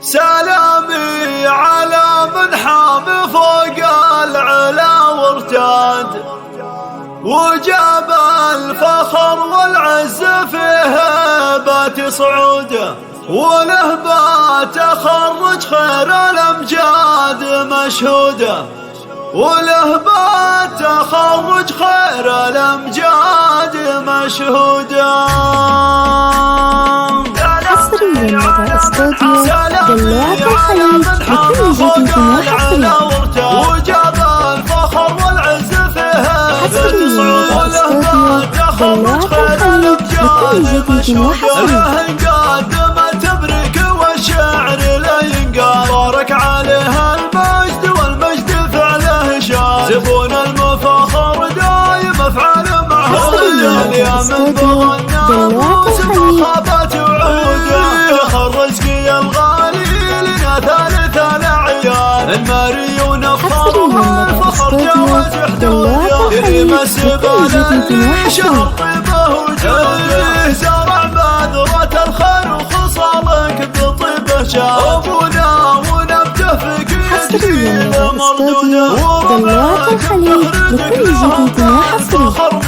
سلامي على من حام فوق العلا وارتاد، وجاب الفخر والعز في هبة صعوده، وله بتخرج خير الأمجاد مشهوده، وله بتخرج خير الأمجاد مشهوده. حصريا لدى استوديو دلوعة الخليج لكل جديد وحصري. وجاب الفخر والعز فيها حصريا لدى استوديو دلوعة الخليج لكل جديد وحصري. قدم تبرك والشعر لا ينقال، بارك عليها المجد والمجد فعله شان، زبون المفاخر دايم افعال معه يا من بغنى خابت وعوده، الرزق يا الغالي لنا ثالث الاعيان، الماري ونفخر والفخر جاوز حدوده، يرمس بالي شهر طيبه وجوده، زرع بذرة الخير وخصالك بطيبه شان، ابونا ونبته فقير مردوده، دلوعة الخليج لكل جديد وحصري.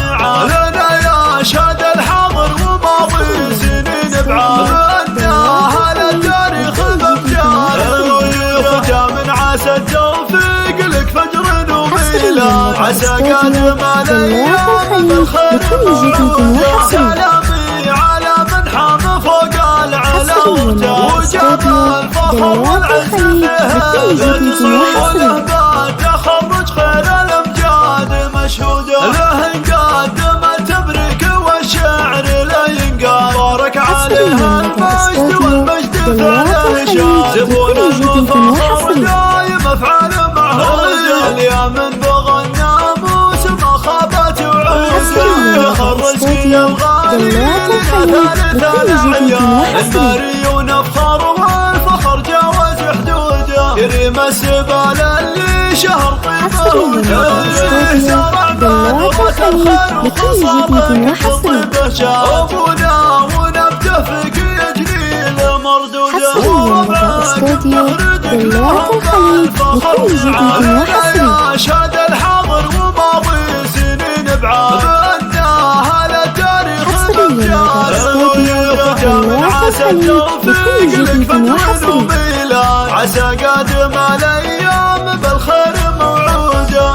لنا يا شاد الحاضر وماضي سنين بعاد، على التاريخ بمجال يرجى من عسى التوفيق لك فجر وميلاد، عسى قادم الايام بالخير والرضا، سلامي على من حام فوق العلا وجاب الفخر والعز فيها تصعوده، بتخرج خير الامجاد مشهوده، له قدم تبرك والشعر لا ينقال، بارك عليها المجد والمجد فعله شان، زبون المفخر دايم افعال معه يا من بغى الناموس ما خابت وعوده، الرزق يا الغالي ثالث الاعيان، الماري ونفخر والفخر جاوز حدوده، يرمس بال اللي شهر طيبه وجوده، زرع بذرة الخير وخصالك بطيبه شان، ابونا ونبته فقيه جليل مردوده، وربعك بتخردك لهم الفخر يا شاد الحاضر وماضي سنين بعاد، على التاريخ بمجال يرجى من عسى التوفيق لك فجر وميلاد، عسى قادم الايام بالخير موعوده.